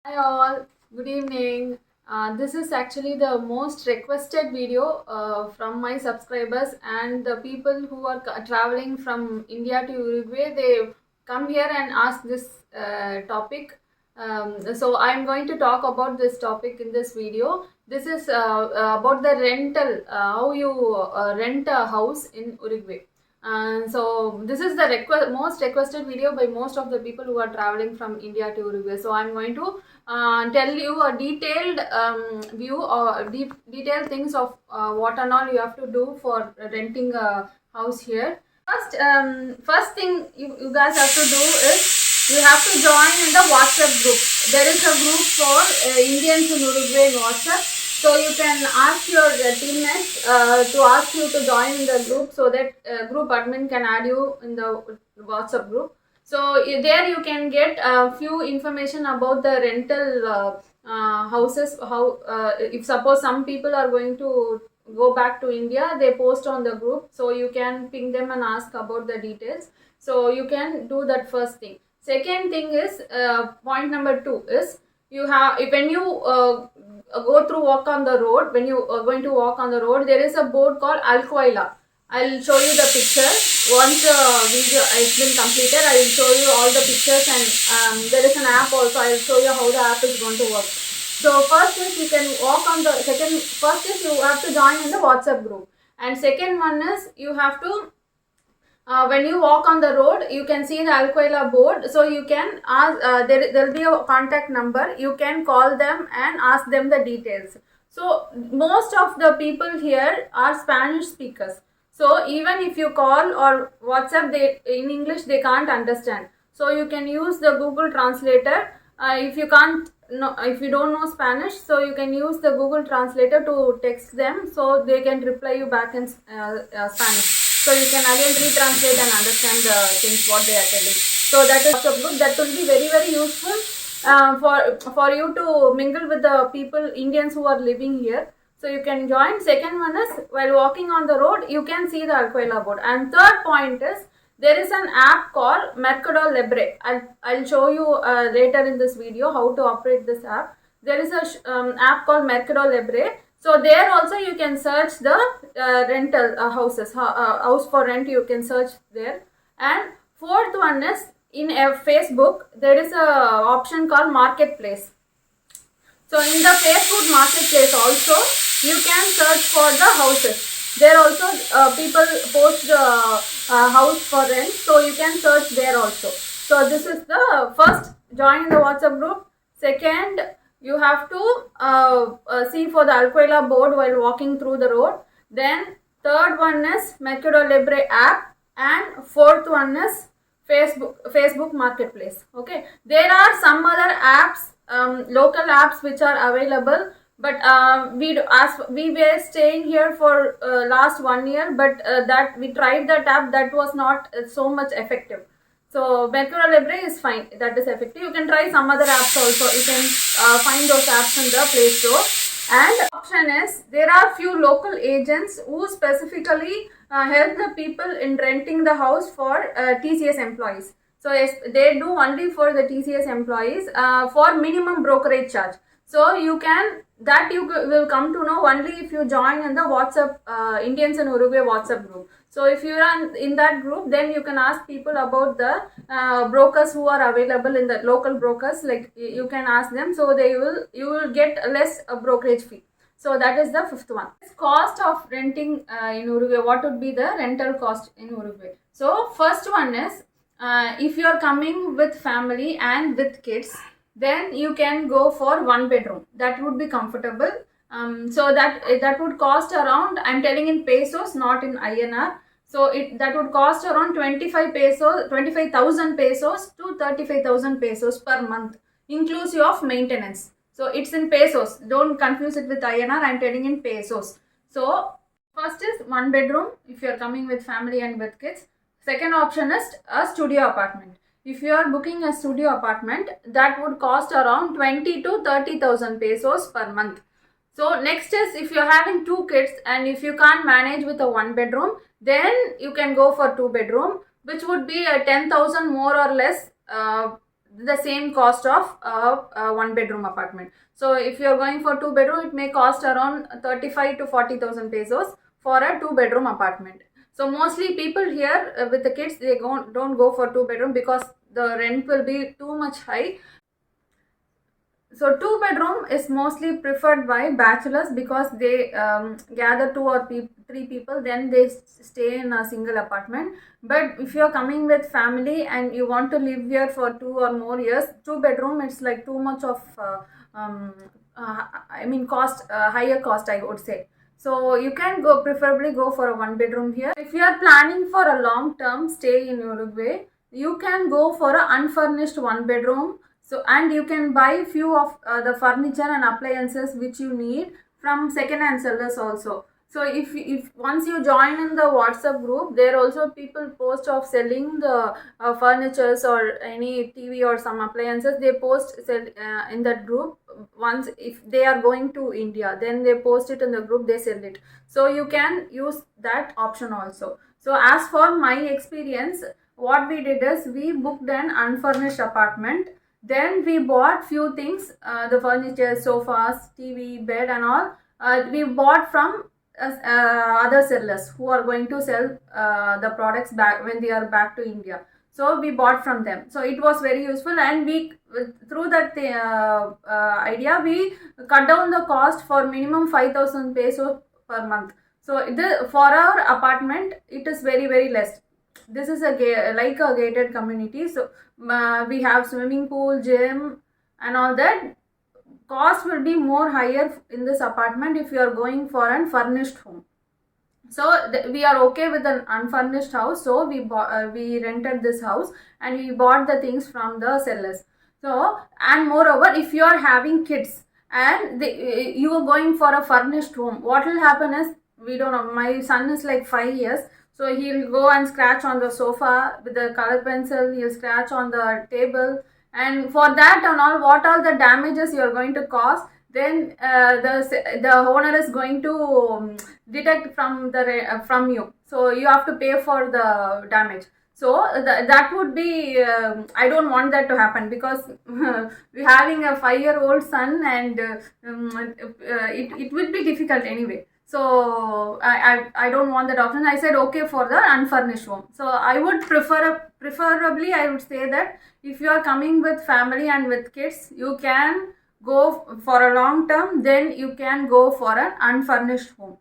Hi all, good evening. This is actually the most requested video from my subscribers and the people who are traveling from India to Uruguay. They come here and ask this topic. So I'm going to talk about this topic in this video. This is about the rental, how you rent a house in Uruguay. So this is the most requested video by most of the people who are traveling from India to Uruguay. So I'm going to tell you a detailed view or detailed things of what and all you have to do for renting a house here. First thing you guys have to do is you have to join in the WhatsApp group. There is a group for Indians in Uruguay in WhatsApp. So you can ask your teammates to ask you to join in the group so that group admin can add you in the WhatsApp group. So there you can get a few information about the rental houses. How if suppose some people are going to go back to India, they post on the group, so you can ping them and ask about the details. So you can do that first thing. Second thing is point number 2 is you have when you go through walk on the road, when you are going to walk on the road, there is a board called Alcoila. I'll show you the picture. Once the video has been completed, I will show you all the pictures, and there is an app also. I will show you how the app is going to work. So first is you can walk on the first is you have to join in the WhatsApp group, and second one is you have to when you walk on the road, you can see the Alcoila board. So you can ask, there will be a contact number. You can call them and ask them the details. So most of the people here are Spanish speakers. So even if you call or WhatsApp, they in English they can't understand. So you can use the Google Translator. If you can't no, if you don't know Spanish, so you can use the Google Translator to text them, so they can reply you back in Spanish. So you can again retranslate and understand the things what they are telling. So that is WhatsApp group. That will be very useful for you to mingle with the people, Indians who are living here. So you can join. Second one is while walking on the road, you can see the Alcoila board. And third point is there is an app called Mercado Libre. I'll show you later in this video how to operate this app. There is a app called Mercado Libre. So there also you can search the rental houses, house for rent. You can search there. And fourth one is in Facebook. There is a option called Marketplace. So in the Facebook Marketplace also you can search for the houses. There also people post the house for rent, so you can search there also. So this is the first, join the WhatsApp group. Second, you have to see for the Alcoila board while walking through the road. Then third one is Mercado Libre app, and fourth one is Facebook Marketplace. Okay, there are some other apps, local apps which are available, but we were staying here for last 1 year, but that we tried that app, that was not so much effective. So Mercado Libre is fine, that is effective. You can try some other apps also. You can find those apps in the Play Store. And option is there are few local agents who specifically help the people in renting the house for TCS employees. So yes, they do only for the TCS employees for minimum brokerage charge. So you will come to know only if you join in the WhatsApp Indians in Uruguay WhatsApp group. So if you are in that group, then you can ask people about the brokers who are available in the local brokers. Like you can ask them, so you will get less brokerage fee. So that is the fifth one. Cost of renting in Uruguay. What would be the rental cost in Uruguay? So first one is if you are coming with family and with kids, then you can go for 1 bedroom. That would be comfortable. So that would cost around, I'm telling in pesos, not in INR. So that would cost around 25,000 pesos to 35,000 pesos per month, inclusive of maintenance. So it's in pesos. Don't confuse it with INR. I'm telling in pesos. So first is 1 bedroom if you are coming with family and with kids. Second option is a studio apartment. If you are booking a studio apartment, that would cost around 20 to 30,000 pesos per month. So next is if you are having 2 kids and if you can't manage with a 1 bedroom, then you can go for 2 bedroom, which would be a 10,000 more or less the same cost of a one bedroom apartment. So if you are going for 2 bedroom, it may cost around 35 to 40,000 pesos for a 2 bedroom apartment. So mostly people here with the kids, they don't go for 2 bedroom because the rent will be too much high. So 2 bedroom is mostly preferred by bachelors because they gather 2 or 3 people, then they stay in a single apartment. But if you are coming with family and you want to live here for 2 or more years, 2 bedroom, it's like too much of cost, higher cost, I would say. So you can preferably go for a 1 bedroom here. If you are planning for a long term stay in Uruguay, you can go for a unfurnished 1 bedroom. So, and you can buy few of the furniture and appliances which you need from second hand sellers also. So if once you join in the WhatsApp group, there also people post of selling the furnitures or any TV or some appliances. They post in that group. Once if they are going to India, then they post it in the group, they sell it. So you can use that option also. So as for my experience, what we did is we booked an unfurnished apartment. Then we bought few things, the furniture, sofas, TV, bed and all. We bought from other sellers who are going to sell the products back when they are back to India. So we bought from them. So it was very useful, and we through that idea we cut down the cost for minimum 5,000 pesos per month. So for our apartment it is very less. This is like a gated community, so we have swimming pool, gym and all that. Cost will be more higher in this apartment if you are going for an furnished home. So we are okay with an unfurnished house, so we rented this house and we bought the things from the sellers. So, and moreover, if you are having kids and you are going for a furnished home, what will happen is, we don't know, my son is like 5 years, so he'll go and scratch on the sofa with the color pencil, he'll scratch on the table, and for that and all, what all the damages you are going to cause, then the owner is going to deduct from you. So you have to pay for the damage. So that would be, I don't want that to happen, because we're having a 5-year-old son, and it will be difficult anyway. So I don't want that option. I said okay for the unfurnished home. So I would preferably I would say that if you are coming with family and with kids, you can go for a long term, then you can go for an unfurnished home.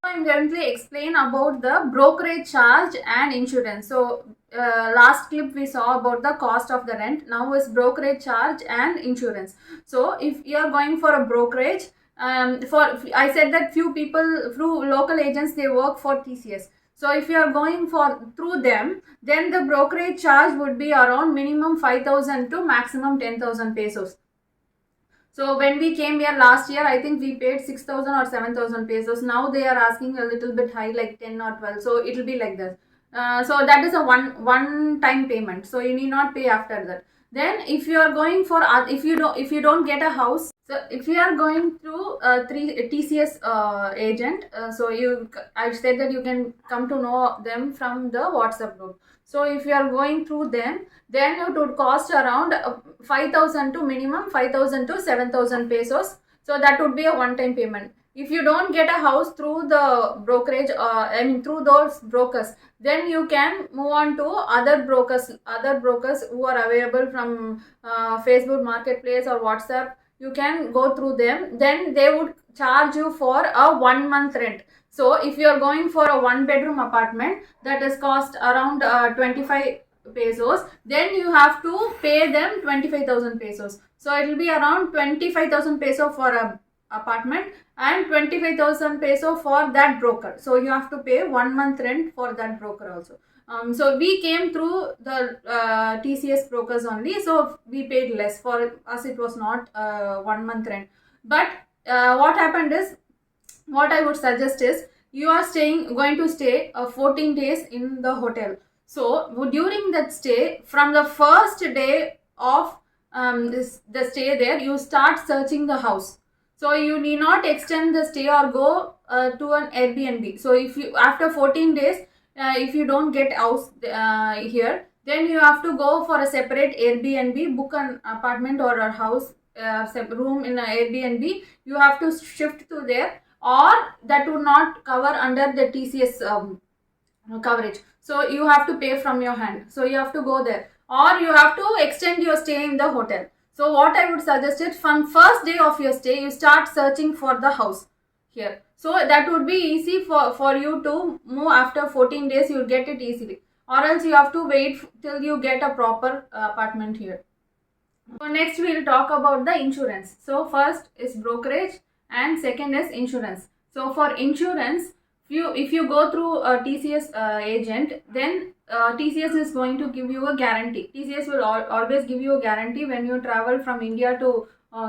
I'm going to explain about the brokerage charge and insurance. So last clip we saw about the cost of the rent. Now is brokerage charge and insurance. So if you are going for a brokerage, I said that few people through local agents, they work for TCS. So if you are going through them, then the brokerage charge would be around minimum 5,000 to maximum 10,000 pesos. So when we came here last year, I think we paid 6,000 or 7,000 pesos. Now they are asking a little bit high, like 10 or 12. So it will be like that. So that is a one time payment. So you need not pay after that. Then if you are going for, if you don't get a house, so if you are going through TCS agent, I said that you can come to know them from the WhatsApp group. So if you are going through them, then it would cost around 5,000 to minimum 5,000 to 7,000 pesos. So that would be a one-time payment. If you don't get a house through the brokerage, through those brokers, then you can move on to other brokers who are available from Facebook Marketplace or WhatsApp. You can go through them. Then they would charge you for a 1 month rent. So if you are going for a 1-bedroom apartment, that is cost around 25 pesos, then you have to pay them 25,000 pesos. So it will be around 25,000 peso for a apartment and 25,000 peso for that broker. So you have to pay 1 month rent for that broker also. So we came through the TCS brokers only, so we paid less. For us it was not 1 month rent. But what happened is, what I would suggest is, you are going to stay 14 days in the hotel. So during that stay, from the first day of the stay there, you start searching the house. So you need not extend the stay or go to an Airbnb. So if you after 14 days, if you don't get house here, then you have to go for a separate Airbnb, book an apartment or a house, room in an Airbnb. You have to shift to there, or that would not cover under the TCS coverage. So you have to pay from your hand. So you have to go there, or you have to extend your stay in the hotel. So what I would suggest is, from first day of your stay, you start searching for the house here. So that would be easy for you to move. After 14 days, you'll get it easily, or else you have to wait till you get a proper apartment here. So next we'll talk about the insurance. So first is brokerage and second is insurance. So for insurance, if you go through a TCS agent, then TCS is going to give you a guarantee. TCS will always give you a guarantee when you travel from India to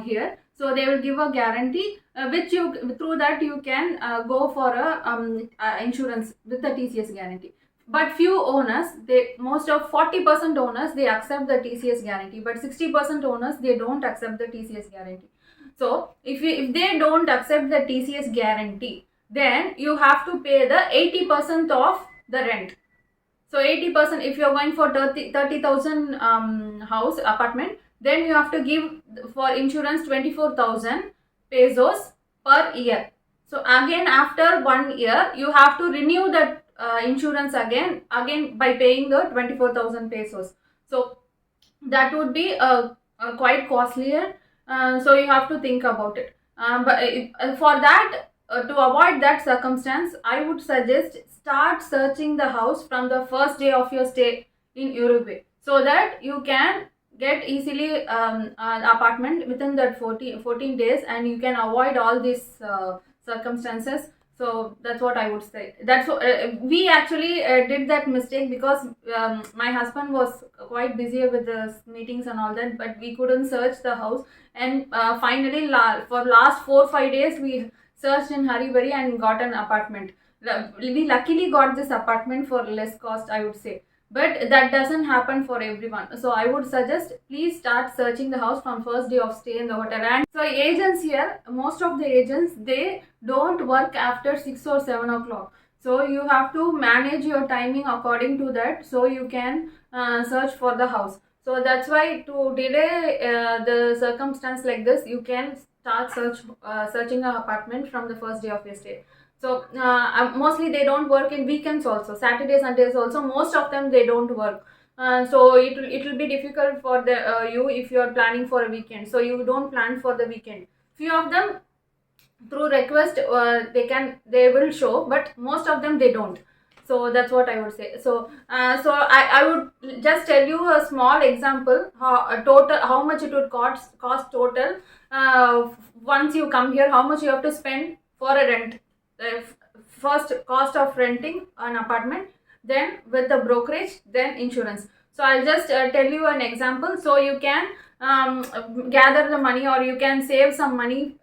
here. So they will give a guarantee, which you, through that you can go for a insurance with the TCS guarantee. But few owners, most of 40% owners, they accept the TCS guarantee, but 60% owners, they don't accept the TCS guarantee. So if they don't accept the TCS guarantee, then you have to pay the 80% of the rent. So 80%, if you're going for 30,000 house apartment, then you have to give for insurance 24,000 pesos per year. So again, after 1 year, you have to renew that insurance again by paying the 24,000 pesos. So that would be quite costlier. So you have to think about it. But for that, to avoid that circumstance, I would suggest start searching the house from the first day of your stay in Uruguay, so that you can get easily an apartment within that 14 days, and you can avoid all these circumstances. So that's what I would say. That's what, we actually did that mistake, because my husband was quite busy with the meetings and all that, but we couldn't search the house. And finally, for last 4-5 days, we searched in hurry burry and got an apartment. We luckily got this apartment for less cost, I would say. But that doesn't happen for everyone. So I would suggest, please start searching the house from first day of stay in the hotel. And so agents here, most of the agents, they don't work after 6 or 7 o'clock. So you have to manage your timing according to that, so you can search for the house. So that's why, to delay the circumstance like this, you can start searching an apartment from the first day of your stay. So mostly they don't work in weekends also, Saturdays, Sundays also. Most of them, they don't work. So it will be difficult for you if you are planning for a weekend. So you don't plan for the weekend. Few of them, through request, they will show, but most of them, they don't. So that's what I would say. So I would just tell you a small example, how much it would cost total. Once you come here, how much you have to spend for a rent. First, cost of renting an apartment, then with the brokerage, then insurance. So I'll just tell you an example, so you can gather the money, or you can save some money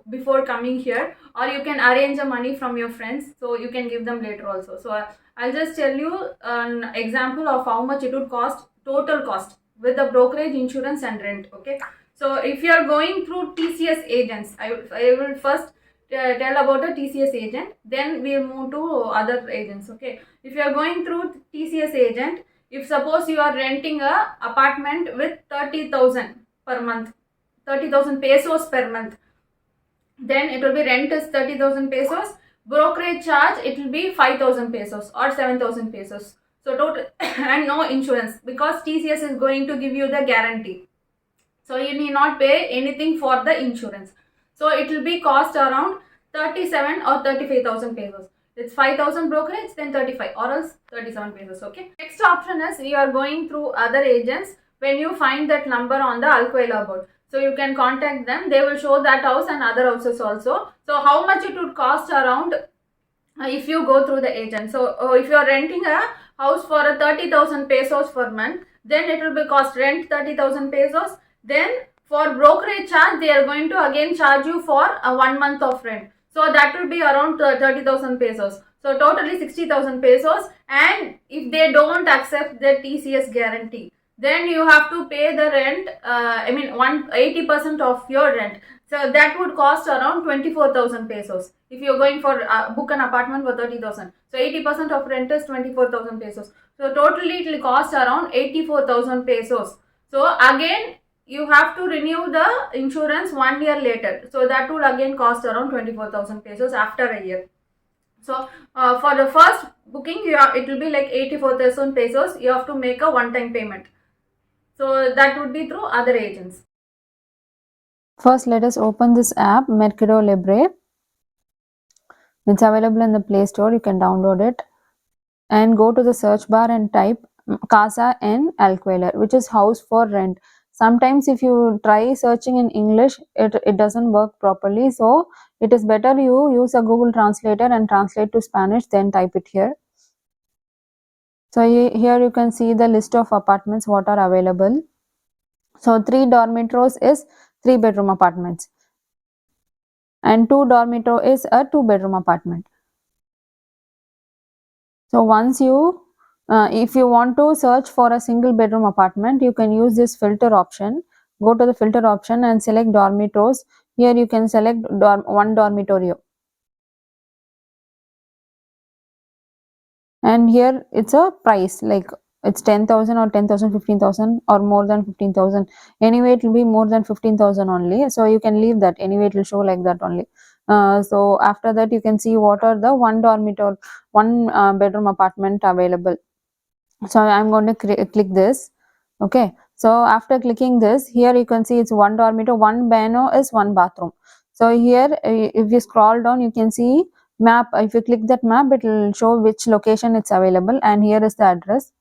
before coming here, or you can arrange the money from your friends, so you can give them later also. So I'll just tell you an example of how much it would cost, total cost, with the brokerage, insurance and rent. Okay, so if you are going through TCS agents, I will first tell about a TCS agent, then we'll move to other agents. Okay, if you are going through TCS agent, if suppose you are renting a apartment with 30,000 per month, 30,000 pesos per month, then it will be, rent is 30,000 pesos, brokerage charge, it will be 5,000 pesos or 7,000 pesos. So total and no insurance, because TCS is going to give you the guarantee. So you need not pay anything for the insurance. So it will be cost around 37 or 35,000 pesos. It's 5,000 brokerage, then 35, or else 37 pesos. Okay. Next option is, you are going through other agents. When you find that number on the Alcoela board, so you can contact them. They will show that house and other houses also. So how much it would cost around if you go through the agent. So if you are renting a house for a 30,000 pesos per month, then it will be cost rent 30,000 pesos. Then for brokerage charge, they are going to again charge you for 1 month of rent. So that will be around 30,000 pesos. So totally 60,000 pesos. And if they don't accept the TCS guarantee, then you have to pay the rent, 80% of your rent. So that would cost around 24,000 pesos. If you're going for book an apartment for 30,000, so 80% of rent is 24,000 pesos. So totally it will cost around 84,000 pesos. So again you have to renew the insurance 1 year later. So that would again cost around 24,000 pesos after a year. So for the first booking, it will be like 84,000 pesos. You have to make a one-time payment. So that would be through other agents. First, let us open this app, Mercado Libre. It's available in the Play Store. You can download it and go to the search bar and type Casa en Alquiler, which is house for rent. Sometimes if you try searching in English, it doesn't work properly. So it is better you use a Google translator and translate to Spanish, then type it here. So here you can see the list of apartments what are available. So 3 dormitories is 3-bedroom apartments, and 2 dormitory is a 2-bedroom apartment. So once you if you want to search for a single bedroom apartment, you can use this filter option. Go to the filter option and select dormitories. Here you can select one dormitory, and here it's a price, like it's 10,000 or 10,000, 15,000 or more than 15,000. Anyway it will be more than 15,000 only, so you can leave that. Anyway it will show like that only. So after that you can see what are the one dormitory, one bedroom apartment available. So I'm going to click this. Okay, so after clicking this, here you can see it's one dormitory, one baño is one bathroom. So here if you scroll down, you can see map. If you click that map, it will show which location it's available, and here is the address.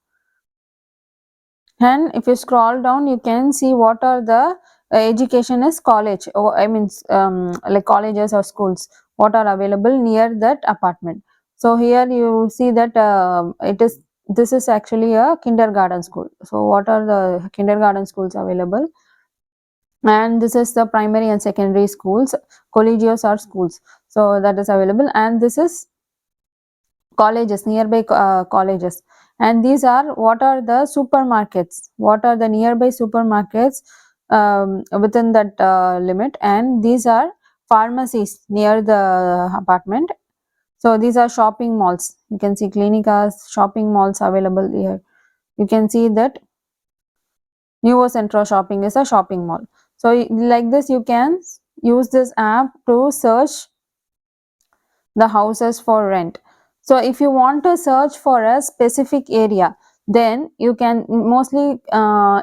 And if you scroll down, you can see what are the education is college, or I mean like colleges or schools what are available near that apartment. So here you see that this is actually a kindergarten school. So what are the kindergarten schools available? And this is the primary and secondary schools, collegios or schools. So that is available, and this is colleges, nearby colleges. And these are what are the supermarkets, what are the nearby supermarkets within that limit, and these are pharmacies near the apartment. So these are shopping malls. You can see clinicas, shopping malls available here. You can see that Nuevo Centro Shopping is a shopping mall. So like this you can use this app to search the houses for rent. So if you want to search for a specific area, then you can, mostly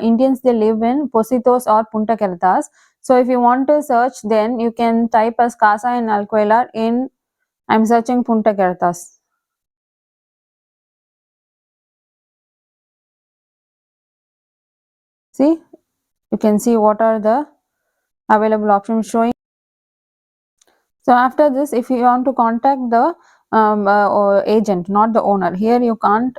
Indians they live in Positos or Punta Carretas. So if you want to search, then you can type as Casa en Alquiler in, I'm searching Punta Carretas. See, you can see what are the available options showing. So after this, if you want to contact the agent, not the owner, here you can't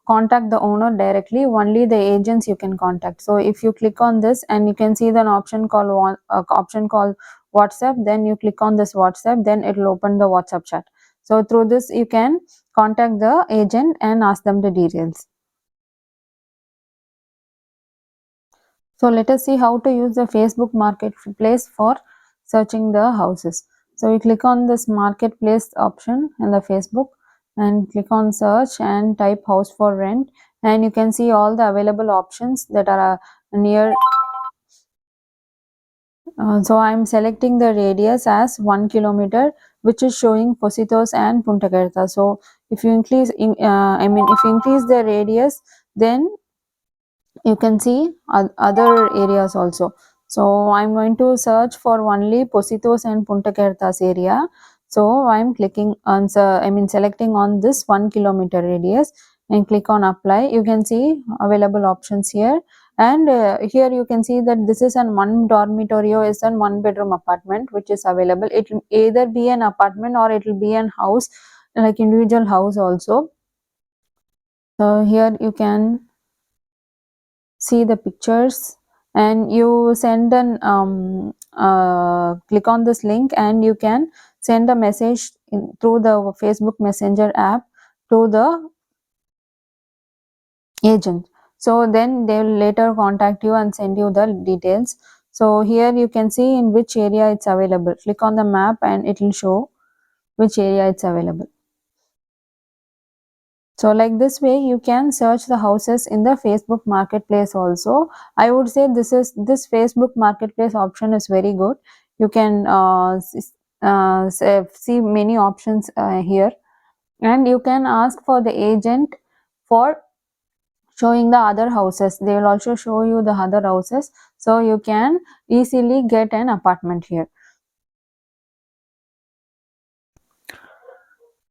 contact the owner directly, only the agents you can contact. So if you click on this, and you can see the option called WhatsApp, then you click on this WhatsApp, then it will open the WhatsApp chat. So through this you can contact the agent and ask them the details. So let us see how to use the Facebook marketplace for searching the houses. So we click on this marketplace option in the Facebook and click on search and type house for rent, and you can see all the available options that are near. So I am selecting the radius as 1 kilometer, which is showing Positos and Punta Carreta. So if you increase if you increase the radius, then you can see other areas also. So I'm going to search for only Positos and Punta Carretas area. So I'm clicking on selecting on this 1 kilometer radius and click on apply. You can see available options here, and here you can see that this is an one dormitory or is an 1-bedroom apartment which is available. It will either be an apartment or it will be an house, like individual house also. So here you can see the pictures, and you send an click on this link and you can send a message through the Facebook Messenger app to the agent. So then they will later contact you and send you the details. So here you can see in which area it's available. Click on the map and it will show which area it's available. So like this way you can search the houses in the Facebook marketplace also. I would say this Facebook marketplace option is very good. You can see many options here, and you can ask for the agent for showing the other houses. They will also show you the other houses, so you can easily get an apartment here.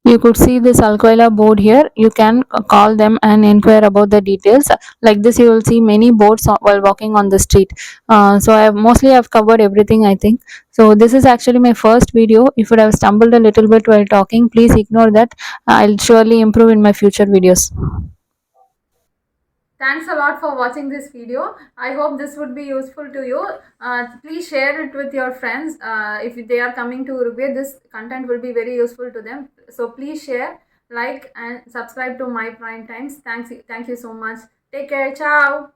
You could see this Alcoila board here. You can call them and inquire about the details. Like this, you will see many boards while walking on the street. So I've covered everything, I think. So this is actually my first video. If you have stumbled a little bit while talking, please ignore that. I'll surely improve in my future videos. Thanks a lot for watching this video. I hope this would be useful to you. Please share it with your friends. If they are coming to Uruguay, this content will be very useful to them. So please share, like and subscribe to My Prime Times. Thank you so much. Take care. Ciao.